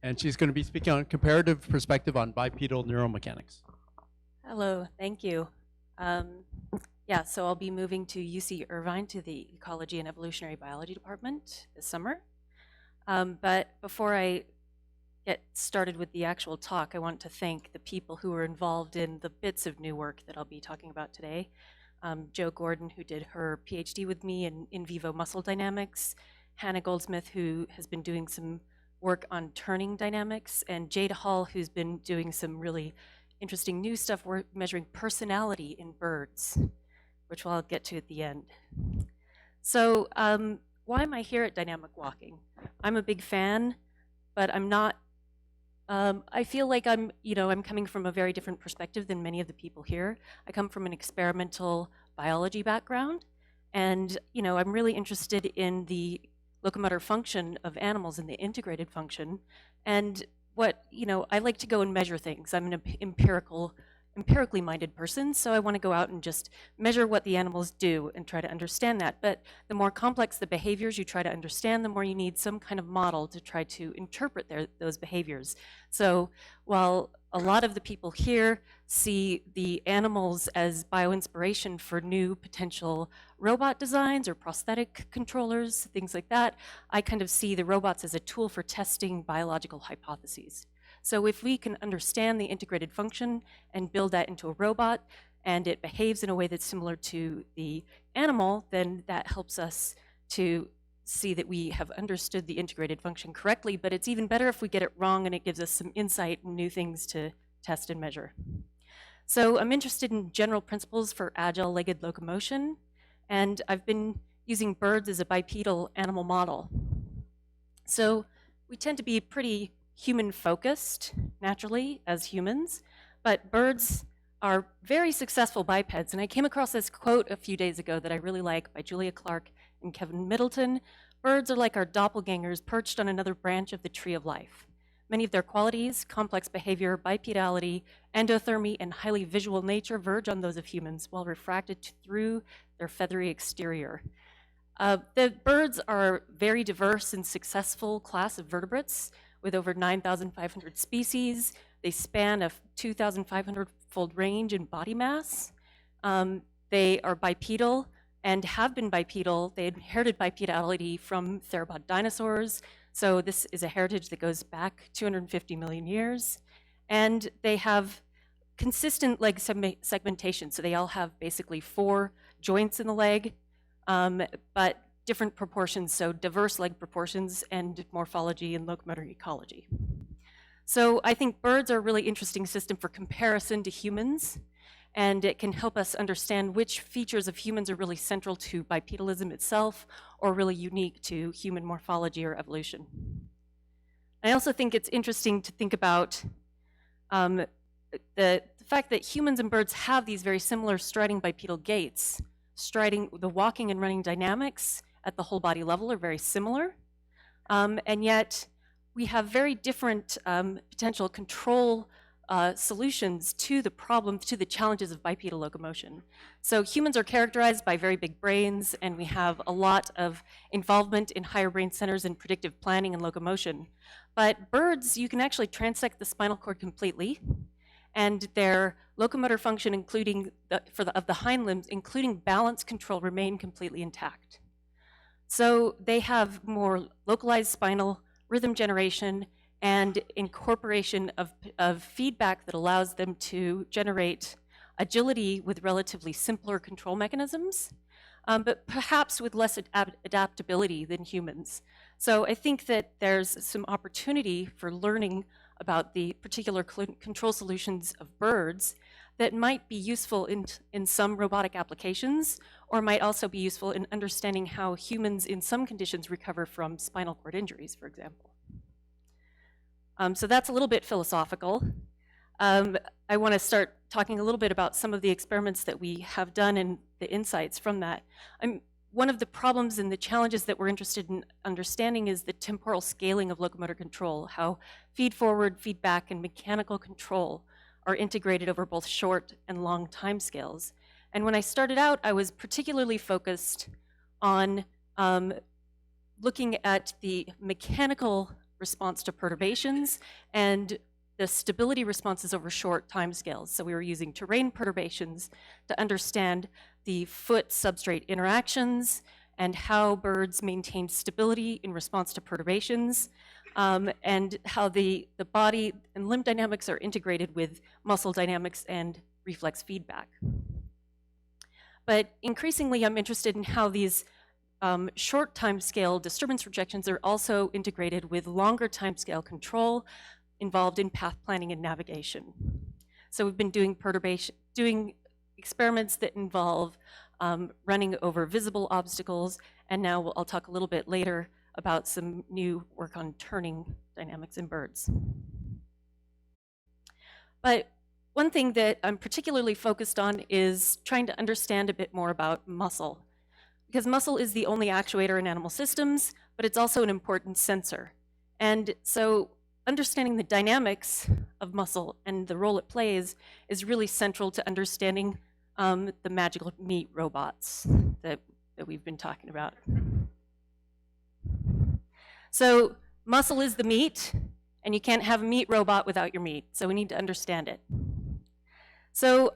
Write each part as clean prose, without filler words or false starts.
and she's going to be speaking on comparative perspective on bipedal neuromechanics. Hello, thank you. Yeah, so I'll be moving to UC Irvine to the Ecology and Evolutionary Biology Department this summer. But before I get started with the actual talk, I want to thank the people who were involved in the bits of new work that I'll be talking about today. Jo Gordon, who did her PhD with me in vivo muscle dynamics, Hannah Goldsmith, who has been doing some work on turning dynamics, and Jade Hall, who's been doing some really interesting new stuff. We're measuring personality in birds, which I'll get to at the end. So why am I here at Dynamic Walking? I'm a big fan, but I'm not, I feel like I'm coming from a very different perspective than many of the people here. I come from an experimental biology background, and I'm really interested in the locomotor function of animals and the integrated function. And what, I like to go and measure things. I'm an empirically minded person, so I want to go out and just measure what the animals do and try to understand that. But the more complex the behaviors you try to understand, the more you need some kind of model to try to interpret those behaviors. So while a lot of the people here see the animals as bioinspiration for new potential robot designs or prosthetic controllers, things like that, I kind of see the robots as a tool for testing biological hypotheses. So if we can understand the integrated function and build that into a robot, and it behaves in a way that's similar to the animal, then that helps us to see that we have understood the integrated function correctly. But it's even better if we get it wrong, and it gives us some insight and new things to test and measure. So I'm interested in general principles for agile legged locomotion, and I've been using birds as a bipedal animal model. So we tend to be pretty human-focused, naturally, as humans, but birds are very successful bipeds. And I came across this quote a few days ago that I really like by Julia Clark and Kevin Middleton. Birds are like our doppelgangers perched on another branch of the tree of life. Many of their qualities, complex behavior, bipedality, endothermy, and highly visual nature verge on those of humans while refracted through their feathery exterior. The birds are a very diverse and successful class of vertebrates with over 9,500 species. They span a 2,500-fold range in body mass. They are bipedal and have been bipedal. They inherited bipedality from theropod dinosaurs. So this is a heritage that goes back 250 million years. And they have consistent leg segmentation. So they all have basically 4 joints in the leg, but different proportions, so diverse leg proportions and morphology and locomotor ecology. So I think birds are a really interesting system for comparison to humans, and it can help us understand which features of humans are really central to bipedalism itself or really unique to human morphology or evolution. I also think it's interesting to think about the fact that humans and birds have these very similar striding bipedal gaits. The walking and running dynamics at the whole body level are very similar, and yet we have very different potential control solutions to the challenges of bipedal locomotion. So humans are characterized by very big brains, and we have a lot of involvement in higher brain centers in predictive planning and locomotion. But birds, you can actually transect the spinal cord completely, and their locomotor function, including of the hind limbs, including balance control, remain completely intact. So they have more localized spinal rhythm generation and incorporation of feedback that allows them to generate agility with relatively simpler control mechanisms, but perhaps with less adaptability than humans. So I think that there's some opportunity for learning about the particular control solutions of birds that might be useful in some robotic applications, or might also be useful in understanding how humans in some conditions recover from spinal cord injuries, for example. So that's a little bit philosophical. I want to start talking a little bit about some of the experiments that we have done and the insights from that. One of the problems and the challenges that we're interested in understanding is the temporal scaling of locomotor control, how feed-forward, feedback, and mechanical control are integrated over both short and long timescales. And when I started out, I was particularly focused on looking at the mechanical response to perturbations and the stability responses over short time scales. So we were using terrain perturbations to understand the foot substrate interactions and how birds maintain stability in response to perturbations, and how the body and limb dynamics are integrated with muscle dynamics and reflex feedback. But increasingly, I'm interested in how these short time scale disturbance rejections are also integrated with longer time scale control involved in path planning and navigation. So we've been doing experiments that involve running over visible obstacles, and now I'll talk a little bit later about some new work on turning dynamics in birds. But one thing that I'm particularly focused on is trying to understand a bit more about muscle, because muscle is the only actuator in animal systems, but it's also an important sensor. And so understanding the dynamics of muscle and the role it plays is really central to understanding the magical meat robots that we've been talking about. So muscle is the meat, and you can't have a meat robot without your meat, so we need to understand it. So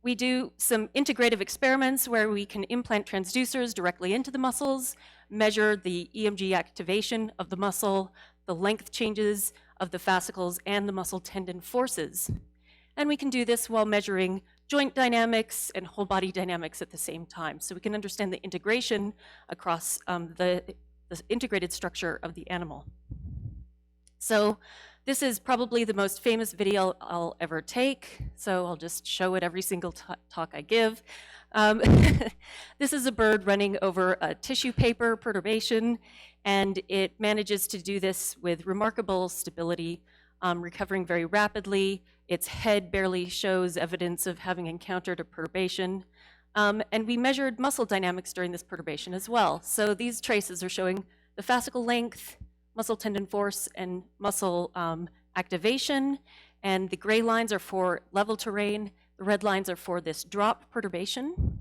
we do some integrative experiments where we can implant transducers directly into the muscles, measure the EMG activation of the muscle, the length changes of the fascicles, and the muscle tendon forces. And we can do this while measuring joint dynamics and whole body dynamics at the same time. So we can understand the integration across the integrated structure of the animal. So this is probably the most famous video I'll ever take, so I'll just show it every single talk I give. This is a bird running over a tissue paper perturbation, and it manages to do this with remarkable stability, recovering very rapidly. Its head barely shows evidence of having encountered a perturbation. And we measured muscle dynamics during this perturbation as well. So these traces are showing the fascicle length, muscle tendon force, and muscle activation. And the gray lines are for level terrain. The red lines are for this drop perturbation.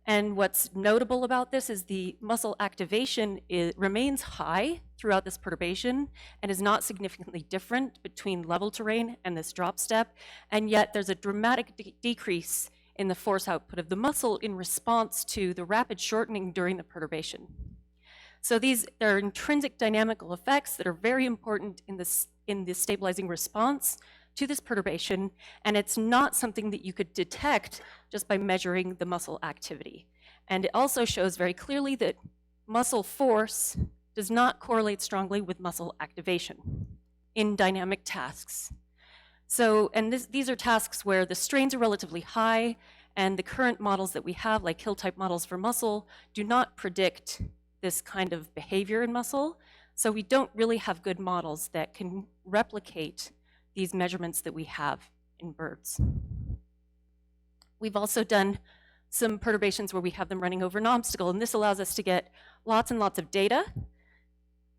And what's notable about this is the muscle activation remains high throughout this perturbation and is not significantly different between level terrain and this drop step. And yet there's a dramatic decrease in the force output of the muscle in response to the rapid shortening during the perturbation. So there are intrinsic dynamical effects that are very important in the stabilizing response to this perturbation, and it's not something that you could detect just by measuring the muscle activity. And it also shows very clearly that muscle force does not correlate strongly with muscle activation in dynamic tasks. So, and these are tasks where the strains are relatively high, and the current models that we have, like hill-type models for muscle, do not predict this kind of behavior in muscle. So we don't really have good models that can replicate these measurements that we have in birds. We've also done some perturbations where we have them running over an obstacle, and this allows us to get lots and lots of data.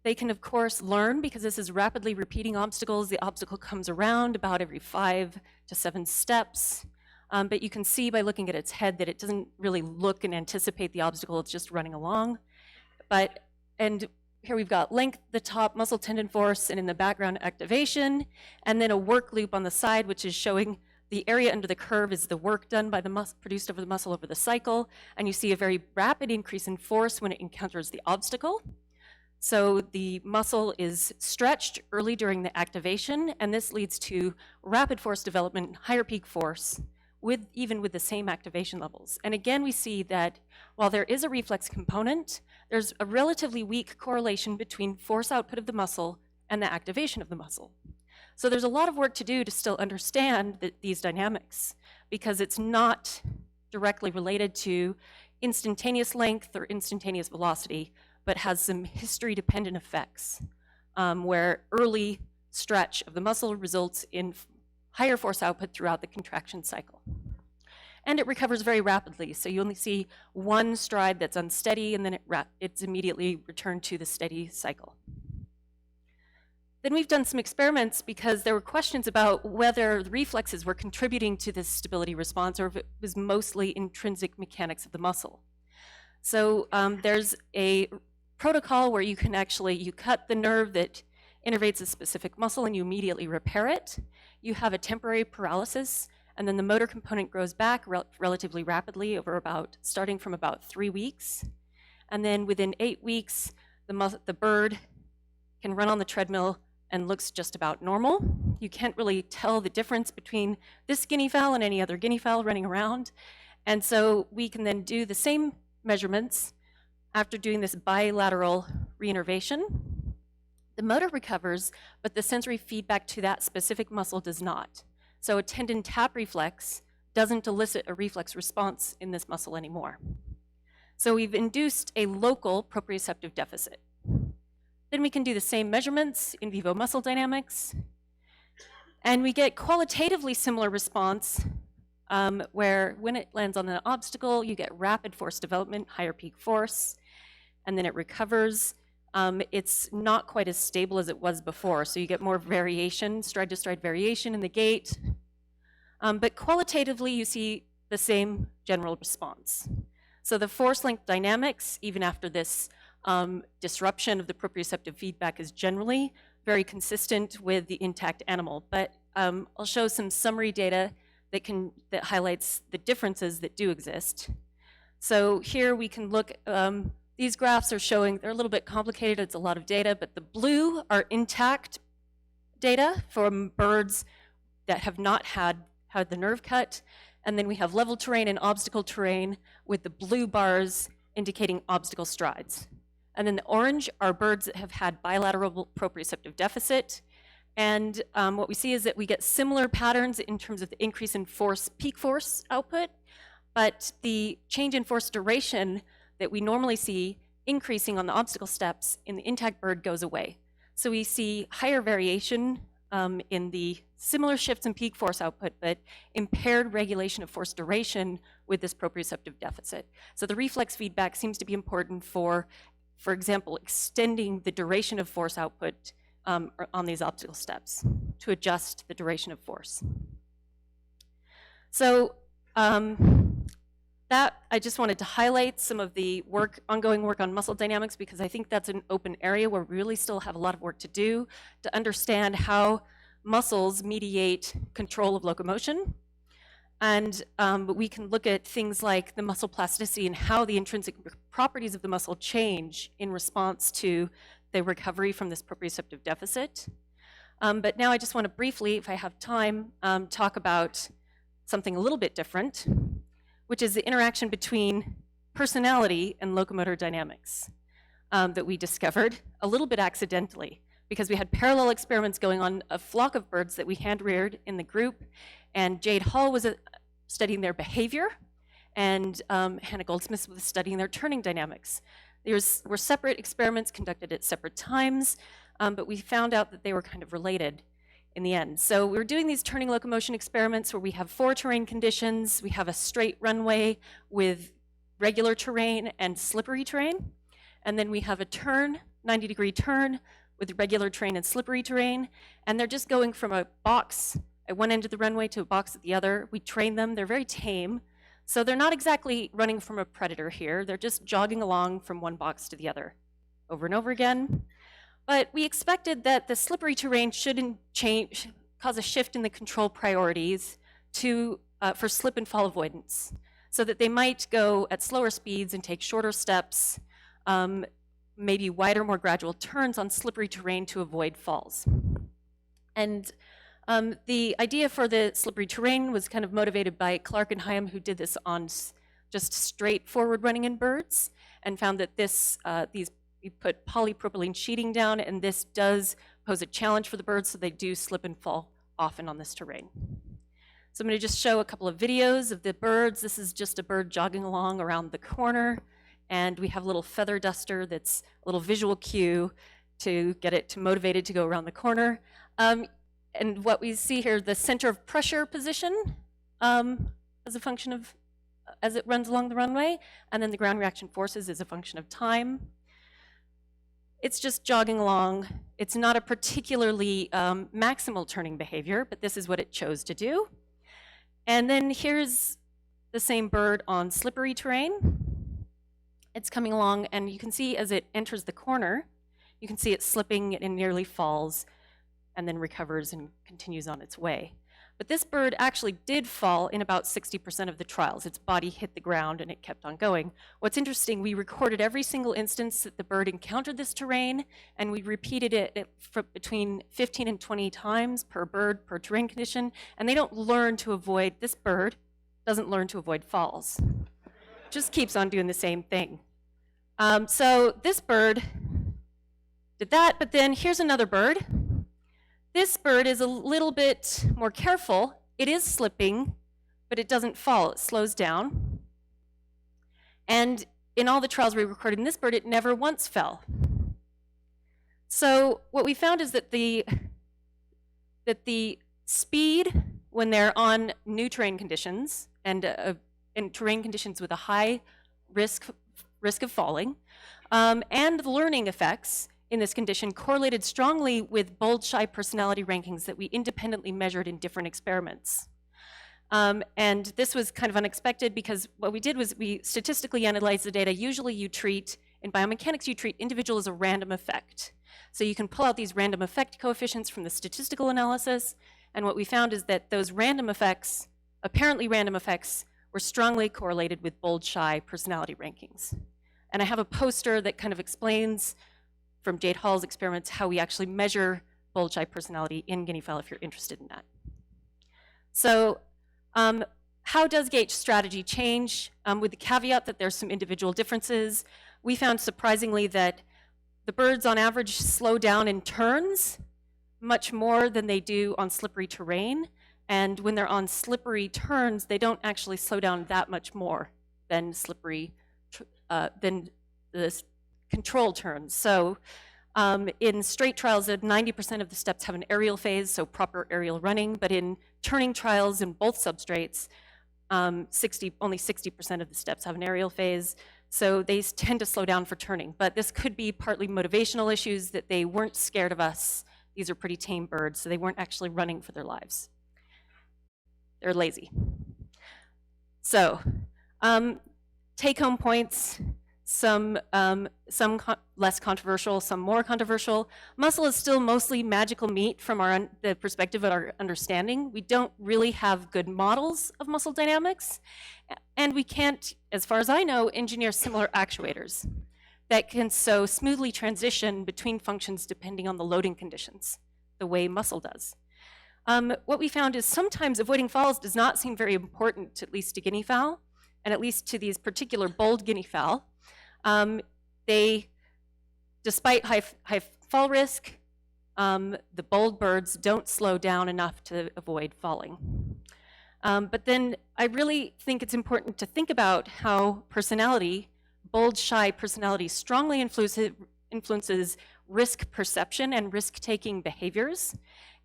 They can, of course, learn because this is rapidly repeating obstacles. The obstacle comes around about every 5 to 7 steps. But you can see by looking at its head that it doesn't really look and anticipate the obstacle, it's just running along. And here we've got length, the top, muscle tendon force, and in the background activation, and then a work loop on the side, which is showing the area under the curve is the work done by the produced over the muscle over the cycle, and you see a very rapid increase in force when it encounters the obstacle. So the muscle is stretched early during the activation, and this leads to rapid force development, higher peak force, even with the same activation levels. And again, we see that while there is a reflex component, there's a relatively weak correlation between force output of the muscle and the activation of the muscle. So there's a lot of work to do to still understand these dynamics, because it's not directly related to instantaneous length or instantaneous velocity, but has some history-dependent effects, where early stretch of the muscle results in higher force output throughout the contraction cycle. And it recovers very rapidly, so you only see one stride that's unsteady, and then it's immediately returned to the steady cycle. Then we've done some experiments because there were questions about whether the reflexes were contributing to this stability response or if it was mostly intrinsic mechanics of the muscle. So there's a protocol where you can you cut the nerve that innervates a specific muscle and you immediately repair it, you have a temporary paralysis, and then the motor component grows back relatively rapidly starting from about 3 weeks. And then within 8 weeks, the bird can run on the treadmill and looks just about normal. You can't really tell the difference between this guinea fowl and any other guinea fowl running around. And so we can then do the same measurements after doing this bilateral re-innervation. The motor recovers, but the sensory feedback to that specific muscle does not. So a tendon tap reflex doesn't elicit a reflex response in this muscle anymore. So we've induced a local proprioceptive deficit. Then we can do the same measurements in vivo muscle dynamics, and we get qualitatively similar response where when it lands on an obstacle, you get rapid force development, higher peak force, and then it recovers. It's not quite as stable as it was before, so you get more variation, stride-to-stride variation in the gait. But qualitatively, you see the same general response. So the force-length dynamics, even after this disruption of the proprioceptive feedback, is generally very consistent with the intact animal. But I'll show some summary data that highlights the differences that do exist. So here we can look, these graphs are showing, they're a little bit complicated, it's a lot of data, but the blue are intact data from birds that have not had the nerve cut, and then we have level terrain and obstacle terrain with the blue bars indicating obstacle strides. And then the orange are birds that have had bilateral proprioceptive deficit. And what we see is that we get similar patterns in terms of the increase in force, peak force output, but the change in force duration that we normally see increasing on the obstacle steps in the intact bird goes away. So we see higher variation in the similar shifts in peak force output, but impaired regulation of force duration with this proprioceptive deficit. So the reflex feedback seems to be important for example, extending the duration of force output on these obstacle steps to adjust the duration of force. So that I just wanted to highlight some of the ongoing work on muscle dynamics, because I think that's an open area where we really still have a lot of work to do to understand how muscles mediate control of locomotion. And but we can look at things like the muscle plasticity and how the intrinsic properties of the muscle change in response to the recovery from this proprioceptive deficit. But now I just want to briefly, if I have time, talk about something a little bit different, which is the interaction between personality and locomotor dynamics that we discovered a little bit accidentally, because we had parallel experiments going on, a flock of birds that we hand-reared in the group, and Jade Hall was studying their behavior, and Hannah Goldsmith was studying their turning dynamics. There were separate experiments conducted at separate times, but we found out that they were kind of related in the end. So we were doing these turning locomotion experiments where we have 4 terrain conditions. We have a straight runway with regular terrain and slippery terrain, and then we have a turn, 90-degree turn, with regular terrain and slippery terrain, and they're just going from a box at one end of the runway to a box at the other. We train them, they're very tame, so they're not exactly running from a predator here, they're just jogging along from one box to the other over and over again. But we expected that the slippery terrain shouldn't cause a shift in the control priorities for slip and fall avoidance, so that they might go at slower speeds and take shorter steps, maybe wider, more gradual turns on slippery terrain to avoid falls. And the idea for the slippery terrain was kind of motivated by Clark and Hyam, who did this on just straight forward running in birds, and found that we put polypropylene sheeting down, and this does pose a challenge for the birds, so they do slip and fall often on this terrain. So I'm going to just show a couple of videos of the birds. This is just a bird jogging along around the corner, and we have a little feather duster that's a little visual cue to get it motivated to go around the corner. And what we see here, the center of pressure position as a function of, as it runs along the runway, and then the ground reaction forces is a function of time. It's just jogging along. It's not a particularly maximal turning behavior, but this is what it chose to do. And then here's the same bird on slippery terrain. It's coming along, and you can see as it enters the corner, you can see it slipping and nearly falls and then recovers and continues on its way. But this bird actually did fall in about 60% of the trials. Its body hit the ground and it kept on going. What's interesting, we recorded every single instance that the bird encountered this terrain, and we repeated it for between 15 and 20 times per bird, per terrain condition, and they don't learn to avoid, this bird doesn't learn to avoid falls. Just keeps on doing the same thing. So this bird did that, but then here's another bird. This bird is a little bit more careful. It is slipping, but it doesn't fall. It slows down. And in all the trials we recorded in this bird, it never once fell. So what we found is that the speed when they're on new terrain conditions and in terrain conditions with a high risk of falling, and the learning effects in this condition correlated strongly with bold, shy personality rankings that we independently measured in different experiments. And this was kind of unexpected because what we did was we statistically analyzed the data. Usually you treat, in biomechanics, you treat individual as a random effect. So you can pull out these random effect coefficients from the statistical analysis, and what we found is that those random effects, apparently random effects, were strongly correlated with bold, shy personality rankings. And I have a poster that kind of explains from Jade Hall's experiments how we actually measure bold, shy personality in guinea fowl if you're interested in that. So how does gait strategy change? With the caveat that there's some individual differences, we found surprisingly that the birds on average slow down in turns much more than they do on slippery terrain. And when they're on slippery turns, they don't actually slow down that much more than than the control turns. So in straight trials, 90% of the steps have an aerial phase, so proper aerial running, but in turning trials in both substrates, only 60% of the steps have an aerial phase, so they tend to slow down for turning. But this could be partly motivational issues, that they weren't scared of us. These are pretty tame birds, so they weren't actually running for their lives. They're lazy. So, take-home points. Some less controversial, some more controversial. Muscle is still mostly magical meat from the perspective of our understanding. We don't really have good models of muscle dynamics, and we can't, as far as I know, engineer similar actuators that can so smoothly transition between functions depending on the loading conditions, the way muscle does. What we found is sometimes avoiding falls does not seem very important, at least to guinea fowl, and at least to these particular bold guinea fowl. They, despite high fall risk, the bold birds don't slow down enough to avoid falling. But then I really think it's important to think about how personality, bold, shy personality, strongly influences risk perception and risk-taking behaviors.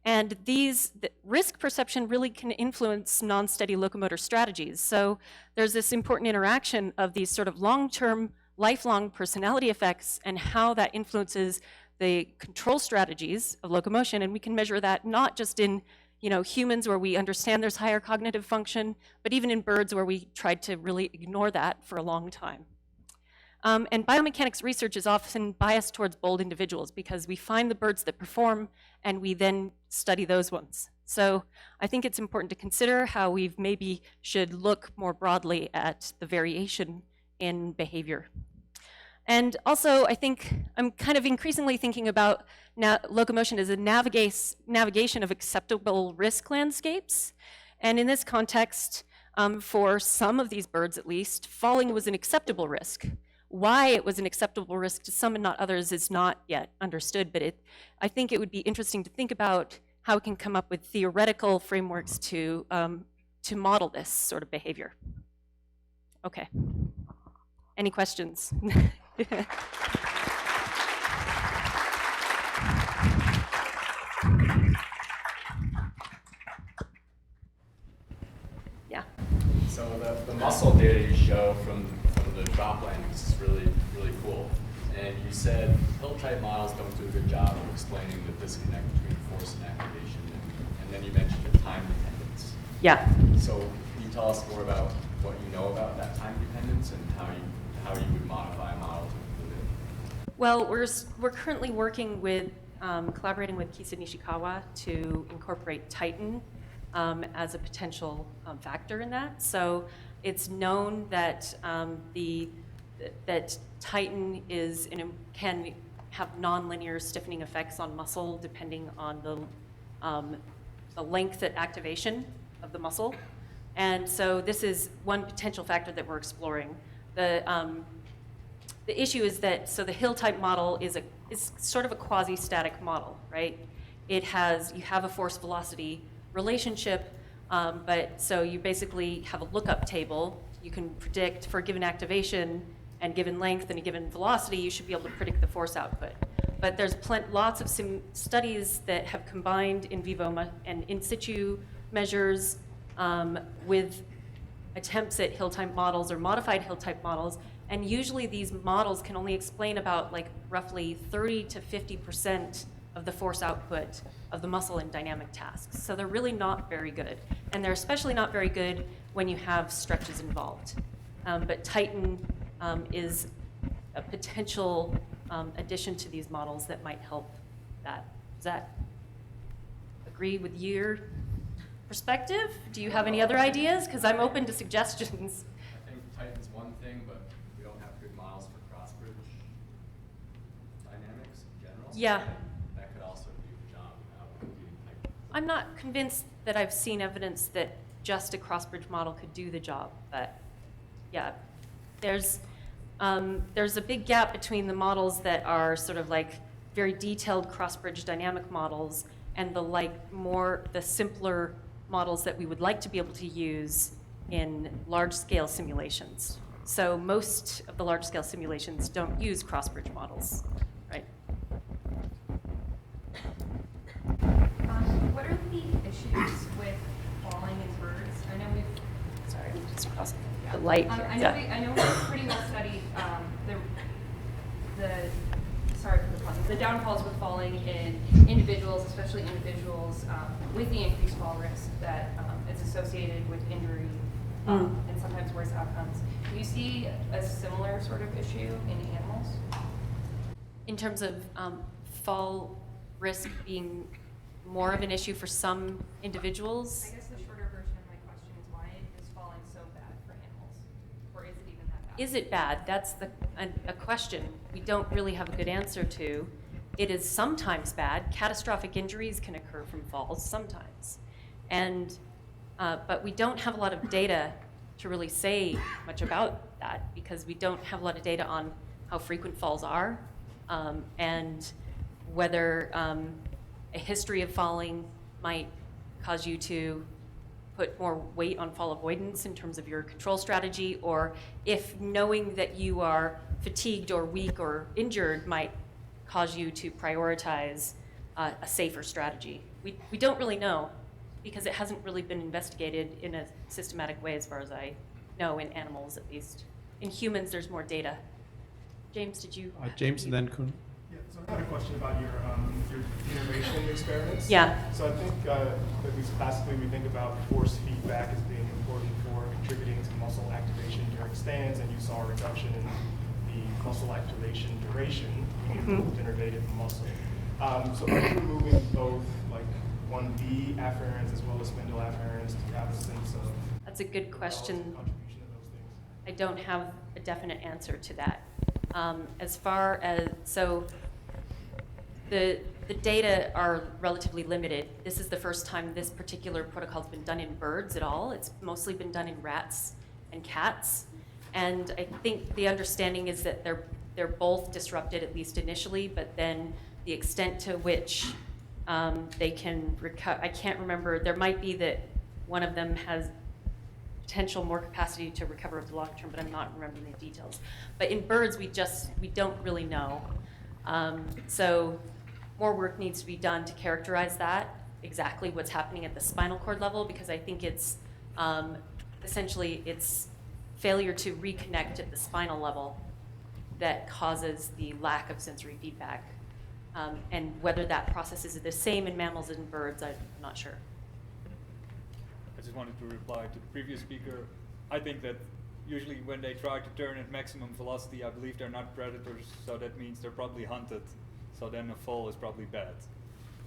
And the risk perception really can influence non-steady locomotor strategies. So there's this important interaction of these sort of long-term, lifelong personality effects and how that influences the control strategies of locomotion. And we can measure that not just in humans where we understand there's higher cognitive function, but even in birds where we tried to really ignore that for a long time. And biomechanics research is often biased towards bold individuals because we find the birds that perform and we then study those ones. So I think it's important to consider how we maybe should look more broadly at the variation in behavior. And also, I think I'm kind of increasingly thinking about locomotion as a navigation of acceptable risk landscapes. And in this context, for some of these birds at least, falling was an acceptable risk. Why it was an acceptable risk to some and not others is not yet understood, but I think it would be interesting to think about how we can come up with theoretical frameworks to model this sort of behavior. Okay. Any questions? Yeah. So the muscle data you show from the drop landings is really, really cool. And you said hill-type models don't do a good job of explaining the disconnect between force and activation. And then you mentioned the time dependence. Yeah. So can you tell us more about what you know about that time dependence and how you would modify a model to include Well, we're currently working with, collaborating with Kisa Nishikawa to incorporate Titan as a potential factor in that. So it's known that that Titan can have nonlinear stiffening effects on muscle depending on the length at activation of the muscle. And so this is one potential factor that we're exploring. The issue is that, so the hill-type model is sort of a quasi-static model, right? You have a force-velocity relationship, but so you basically have a lookup table. You can predict for a given activation and given length and a given velocity, you should be able to predict the force output. But there's lots of studies that have combined in vivo and in situ measures with attempts at hill-type models or modified hill-type models. And usually these models can only explain about like roughly 30 to 50% of the force output of the muscle in dynamic tasks. So they're really not very good. And they're especially not very good when you have stretches involved. But Titan is a potential addition to these models that might help that. Does that agree with your perspective? Do you have any other ideas? Because I'm open to suggestions. I think Titan's one thing, but we don't have good models for cross-bridge dynamics in general. Yeah. That could also do the job without including Titan. I'm not convinced that I've seen evidence that just a cross-bridge model could do the job, but yeah, there's a big gap between the models that are sort of like very detailed cross-bridge dynamic models and the simpler models that we would like to be able to use in large-scale simulations. So most of the large-scale simulations don't use cross-bridge models, right? What are the issues with falling in birds? I know we've. Sorry, just crossing the light. I Yeah. know we've pretty well studied sorry for the pun, the downfalls with falling in individuals, especially individuals with the increased fall risk that is associated with injury and sometimes worse outcomes. Do you see a similar sort of issue in animals? In terms of fall risk being more of an issue for some individuals? I guess the shorter version of my question is why is falling so bad for animals? Or is it even that bad? Is it bad? That's a question we don't really have a good answer to. It is sometimes bad. Catastrophic injuries can occur from falls sometimes. And, but we don't have a lot of data to really say much about that because we don't have a lot of data on how frequent falls are and whether a history of falling might cause you to put more weight on fall avoidance in terms of your control strategy, or if knowing that you are fatigued or weak or injured might cause you to prioritize a safer strategy. We don't really know because it hasn't really been investigated in a systematic way as far as I know in animals at least. In humans, there's more data. James, did you? James and then Kun. Yeah, so I had a question about your innervation experiments. Yeah. So I think, at least classically, we think about force feedback as being important for contributing to muscle activation during stands, and you saw a reduction in the muscle activation duration when you moved innervated muscle. So are you removing both like 1B afferents as well as spindle afferents to have a sense of That's a good question. contribution of those things? I don't have a definite answer to that. As far as, so the data are relatively limited. This is the first time this particular protocol has been done in birds at all. It's mostly been done in rats and cats. And I think the understanding is that they're both disrupted, at least initially, but then the extent to which they can recover, I can't remember, there might be that one of them has potential more capacity to recover over the long term, but I'm not remembering the details. But in birds, we don't really know. So more work needs to be done to characterize that, exactly what's happening at the spinal cord level, because I think it's essentially it's failure to reconnect at the spinal level that causes the lack of sensory feedback. And whether that process is the same in mammals and birds, I'm not sure. I just wanted to reply to the previous speaker. I think that usually when they try to turn at maximum velocity, I believe they're not predators, so that means they're probably hunted. So then a fall is probably bad.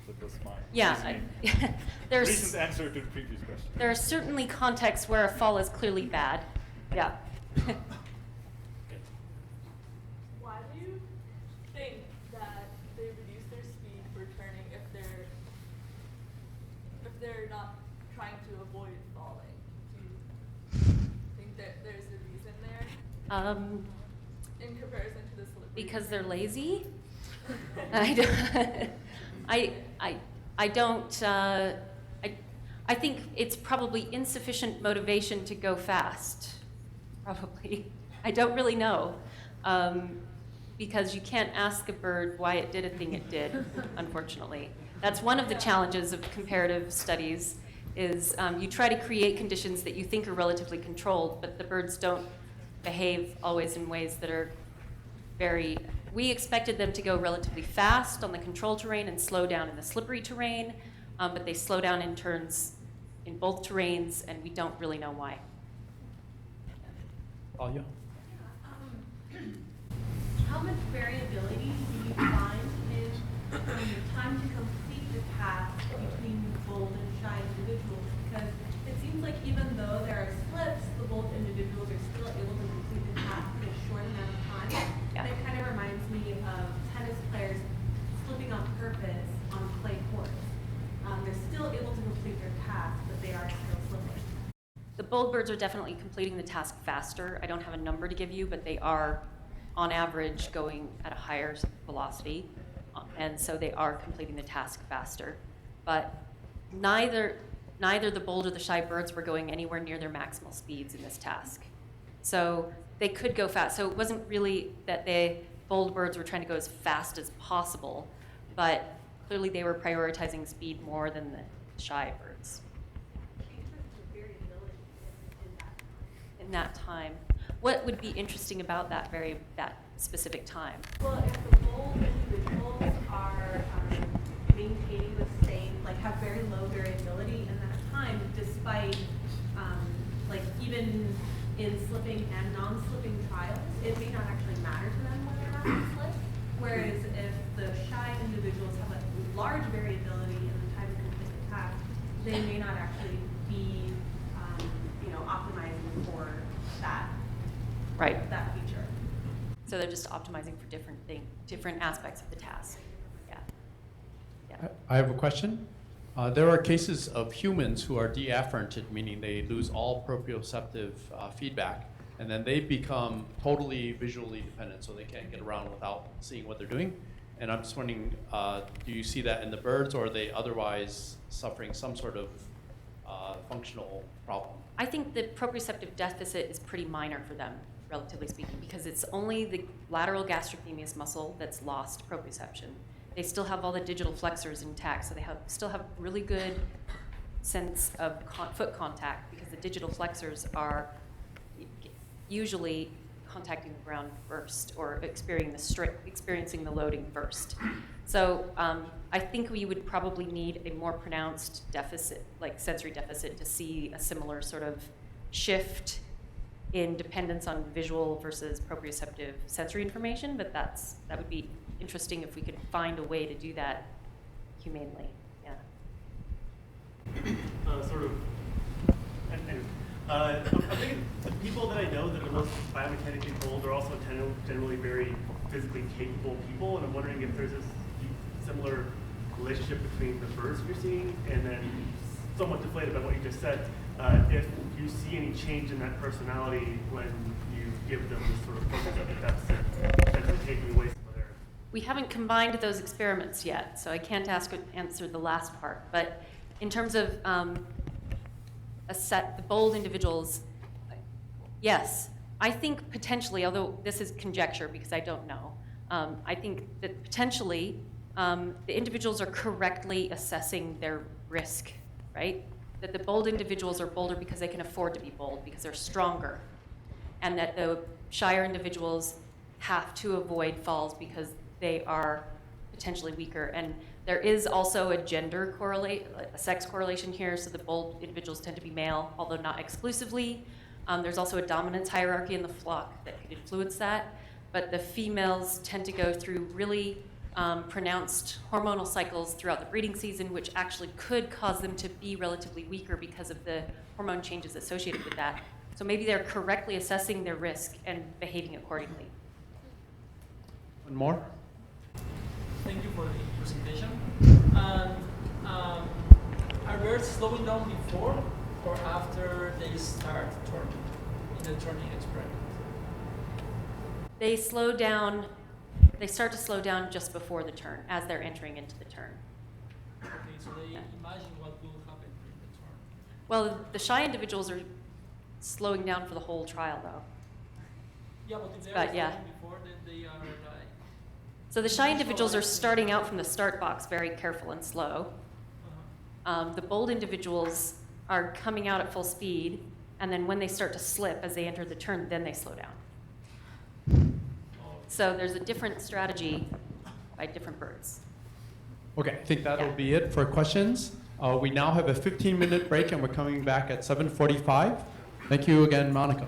That was my there's recent answer to the previous question. there are certainly contexts where a fall is clearly bad. Yeah. Why do you think that they reduce their speed for turning if they're not trying to avoid falling? Do you think that there's a reason there in comparison to the slippery? Because they're lazy. I think it's probably insufficient motivation to go fast. Probably. I don't really know. Because you can't ask a bird why it did a thing it did, unfortunately. That's one of the challenges of comparative studies is you try to create conditions that you think are relatively controlled, but the birds don't behave always in ways that are very, we expected them to go relatively fast on the controlled terrain and slow down in the slippery terrain, but they slow down in turns in both terrains, and we don't really know why. Alia? How much variability do you find in the time to complete the task between bold and shy individuals? Because it seems like even though there are slips, the bold individuals are still able to complete the task in a short amount of time. Yeah. And it kind of reminds me of tennis players slipping on purpose on clay courts. They're still able to complete their task, but they are still slipping. The bold birds are definitely completing the task faster. I don't have a number to give you, but they are, on average, going at a higher velocity, and so they are completing the task faster. But neither the bold or the shy birds were going anywhere near their maximal speeds in this task. So they could go fast. So it wasn't really that the bold birds were trying to go as fast as possible, but clearly they were prioritizing speed more than the shy birds. In that time. What would be interesting about that specific time? Well, if the bold individuals are maintaining the same, like have very low variability in that time, despite even in slipping and non-slipping trials, it may not actually matter to them whether or not they slip. Whereas if the shy individuals have a large variability in the time to complete the task, they may not actually be, optimizing for that. Right. That feature. So they're just optimizing for different aspects of the task. Yeah. Yeah. I have a question. There are cases of humans who are deafferented, meaning they lose all proprioceptive feedback, and then they become totally visually dependent, so they can't get around without seeing what they're doing. And I'm just wondering, do you see that in the birds, or are they otherwise suffering some sort of functional problem? I think the proprioceptive deficit is pretty minor for them, relatively speaking, because it's only the lateral gastrocnemius muscle that's lost proprioception. They still have all the digital flexors intact, so they still have really good sense of foot contact, because the digital flexors are usually contacting the ground first, or experiencing the loading first. So I think we would probably need a more pronounced deficit, like sensory deficit, to see a similar sort of shift in dependence on visual versus proprioceptive sensory information, but that would be interesting if we could find a way to do that humanely. Yeah. I'm thinking the people that I know that are most biomechanically bold are also generally very physically capable people, and I'm wondering if there's this similar relationship between the birds you're seeing and then somewhat deflated by what you just said, if you see any change in that personality when you give them this sort of proprioceptive deficit, potentially taking away some of their... We haven't combined those experiments yet, so I can't answer the last part. But in terms of the bold individuals, yes. I think potentially, although this is conjecture because I don't know, I think that potentially the individuals are correctly assessing their risk, right? That the bold individuals are bolder because they can afford to be bold, because they're stronger. And that the shyer individuals have to avoid falls because they are potentially weaker. And there is also a sex correlation here, so the bold individuals tend to be male, although not exclusively. There's also a dominance hierarchy in the flock that could influence that, but the females tend to go through really pronounced hormonal cycles throughout the breeding season, which actually could cause them to be relatively weaker because of the hormone changes associated with that. So maybe they're correctly assessing their risk and behaving accordingly. One more? Thank you for the presentation. And are birds slowing down before or after they start turning in the turning experiment? They slow down, they start to slow down just before the turn, as they're entering into the turn. Okay, so they imagine what will happen during the turn. Well, the shy individuals are slowing down for the whole trial, though. Yeah, but if they But are yeah. slowing before, then they are like. So the shy individuals are starting out from the start box very careful and slow. The bold individuals are coming out at full speed, and then when they start to slip as they enter the turn, then they slow down. So there's a different strategy by different birds. Okay, I think that'll Yeah. be it for questions. We now have a 15-minute break, and we're coming back at 7:45. Thank you again, Monica.